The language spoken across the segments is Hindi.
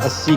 80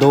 2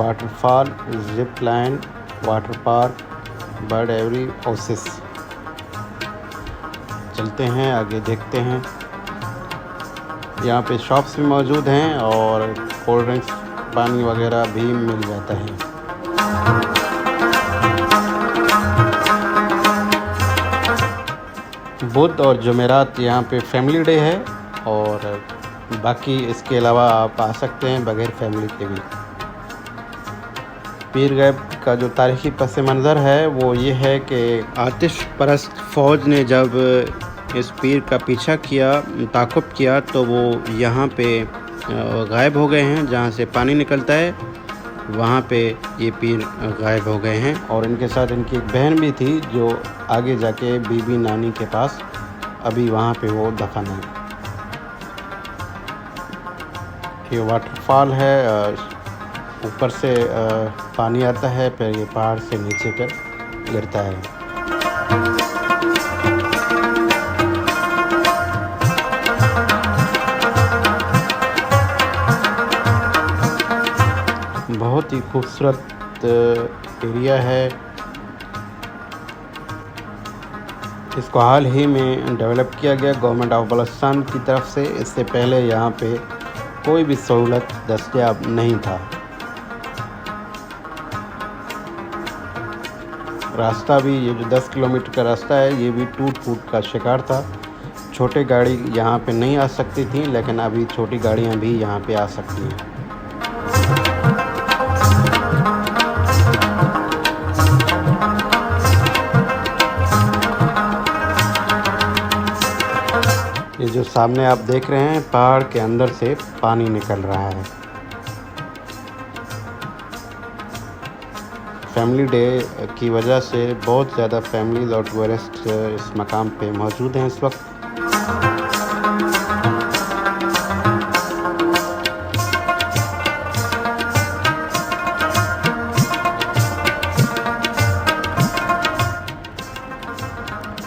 water fall, zip line, water park, bird every Oasis. चलते हैं आगे, देखते हैं। यहाँ पे शॉप्स भी मौजूद हैं और कोल्ड ड्रिंक्स, पानी वगैरह भी मिल जाता है। बुध और जुमेरात यहाँ पे फैमिली डे है और बाकी इसके अलावा आप आ सकते हैं बगैर फैमिली के भी। पीर गैब का जो तारीख़ी पस मंज़र है वो ये है कि आतिश परस्त फ़ौज ने जब इस पीर का पीछा किया, ताक़ुब किया, तो वो यहाँ पे गायब हो गए हैं। जहाँ से पानी निकलता है वहाँ पे ये पीर गायब हो गए हैं। और इनके साथ इनकी एक बहन भी थी जो आगे जाके बीबी नानी के पास अभी वहाँ पे वो दफन है। ये वाटरफॉल है, ऊपर से पानी आता है, फिर ये पहाड़ से नीचे पर गिरता है। बहुत ही खूबसूरत एरिया है। इसको हाल ही में डेवलप किया गया गवर्नमेंट ऑफ बलूचिस्तान की तरफ से। इससे पहले यहाँ पे कोई भी सहूलत दस्तयाब नहीं था। रास्ता भी, ये जो 10 किलोमीटर का रास्ता है, ये भी टूट फूट का शिकार था। छोटे गाड़ी यहाँ पे नहीं आ सकती थी, लेकिन अभी छोटी गाड़ियाँ भी यहाँ पे आ सकती हैं। ये जो सामने आप देख रहे हैं, पहाड़ के अंदर से पानी निकल रहा है। फैमिली डे की वजह से बहुत ज़्यादा फैमिलीज और टूरिस्ट इस मकाम पे मौजूद हैं इस वक्त।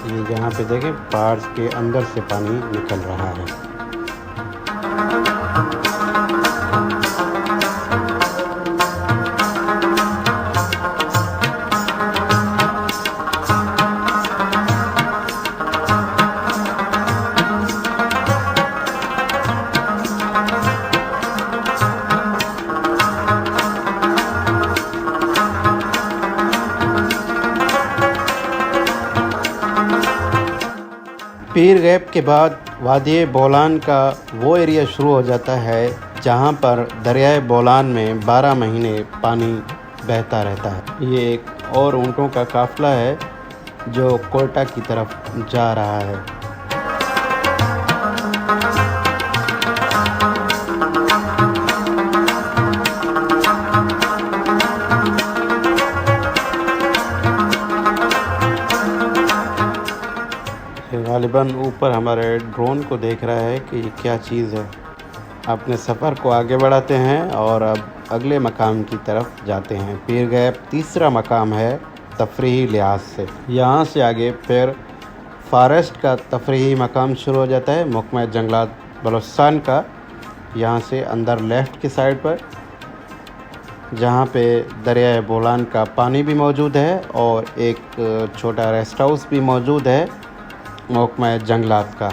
ये जहाँ पे देखें, पहाड़ के अंदर से पानी निकल रहा है। पीर गैब के बाद वादी बोलान का वो एरिया शुरू हो जाता है जहाँ पर दरियाए बोलान में 12 महीने पानी बहता रहता है। ये एक और ऊँटों का काफ़िला है जो कोयटा की तरफ जा रहा है। गालिबन ऊपर हमारे ड्रोन को देख रहा है कि क्या चीज़ है। अपने सफ़र को आगे बढ़ाते हैं और अब अगले मकाम की तरफ जाते हैं। पीर गैब तीसरा मकाम है तफरीही लिहाज से। यहाँ से आगे फिर फॉरेस्ट का तफरीही मकाम शुरू हो जाता है, महकमा जंगलात बलूचिस्तान का। यहाँ से अंदर लेफ़्ट की साइड पर, जहाँ पे दरियाए बोलान का पानी भी मौजूद है और एक छोटा रेस्ट हाउस भी मौजूद है महकमा जंगलात का।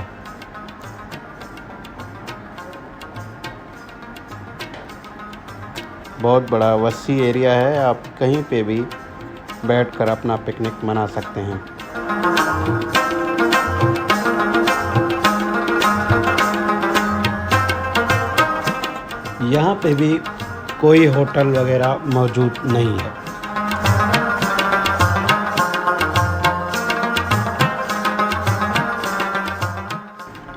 बहुत बड़ा वसी एरिया है, आप कहीं पे भी बैठकर अपना पिकनिक मना सकते हैं। यहाँ पे भी कोई होटल वगैरह मौजूद नहीं है।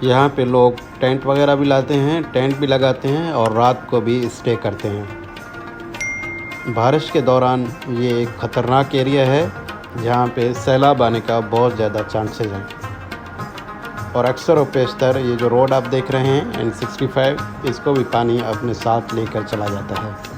यहाँ पे लोग टेंट वगैरह भी लाते हैं, टेंट भी लगाते हैं और रात को भी स्टे करते हैं। बारिश के दौरान ये एक ख़तरनाक एरिया है जहाँ पे सैलाब आने का बहुत ज़्यादा चांसेस हैं। और अक्सर व पेशतर ये जो रोड आप देख रहे हैं N65, इसको भी पानी अपने साथ लेकर चला जाता है।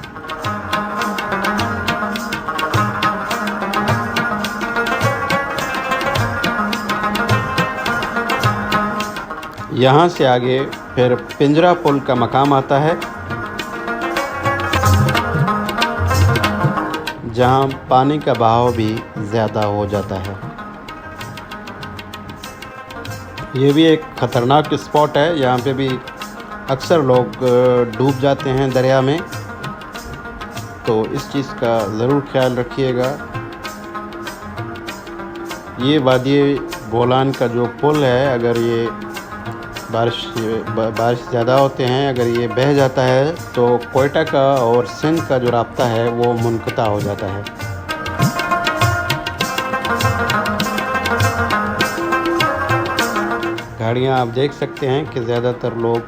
यहाँ से आगे फिर पिंजरा पुल का मकाम आता है। जहां पानी का बहाव भी ज़्यादा हो जाता है। ये भी एक ख़तरनाक स्पॉट है, यहाँ पे भी अक्सर लोग डूब जाते हैं दरिया में, तो इस चीज़ का ज़रूर ख्याल रखिएगा। ये वादी बोलान का जो पुल है, अगर ये बारिश ज़्यादा होते हैं, अगर ये बह जाता है तो कोयटा का और सिंध का जो राब्ता है वो मुनक़ता हो जाता है। गाड़ियाँ आप देख सकते हैं कि ज़्यादातर लोग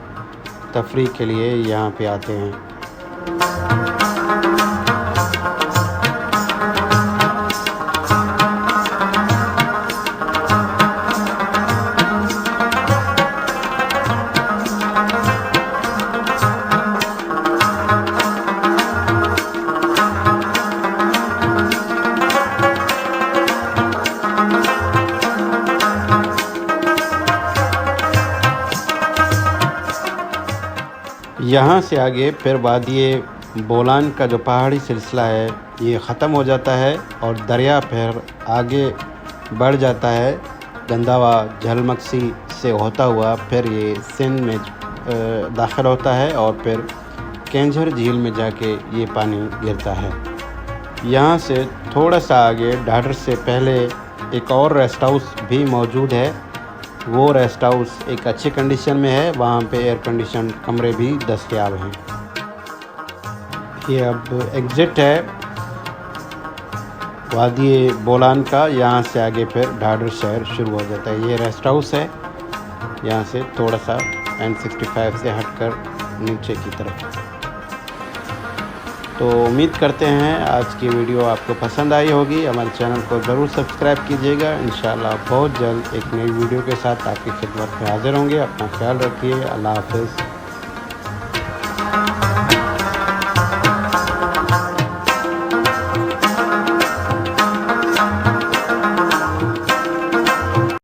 तफरीह के लिए यहाँ पे आते हैं। यहाँ से आगे फिर वादी बोलान का जो पहाड़ी सिलसिला है ये ख़त्म हो जाता है और दरिया फिर आगे बढ़ जाता है। गंदावा झलमक्सी से होता हुआ फिर ये सिंध में दाखिल होता है और फिर केंझर झील में जाके ये पानी गिरता है। यहाँ से थोड़ा सा आगे ढाढर से पहले एक और रेस्ट हाउस भी मौजूद है। वो रेस्ट हाउस एक अच्छी कंडीशन में है, वहाँ पे एयर कंडीशन कमरे भी दस्तयाब हैं। ये अब एग्ज़िट है वादी बोलान का, यहाँ से आगे फिर ढाढर शहर शुरू हो जाता है। ये रेस्ट हाउस है, यहाँ से थोड़ा सा N65 से हटकर नीचे की तरफ। तो उम्मीद करते हैं आज की वीडियो आपको पसंद आई होगी। हमारे चैनल को ज़रूर सब्सक्राइब कीजिएगा। इंशाल्लाह बहुत जल्द एक नई वीडियो के साथ आपकी खिदमत में हाज़िर होंगे। अपना ख्याल रखिए। अल्लाह हाफ़िज़।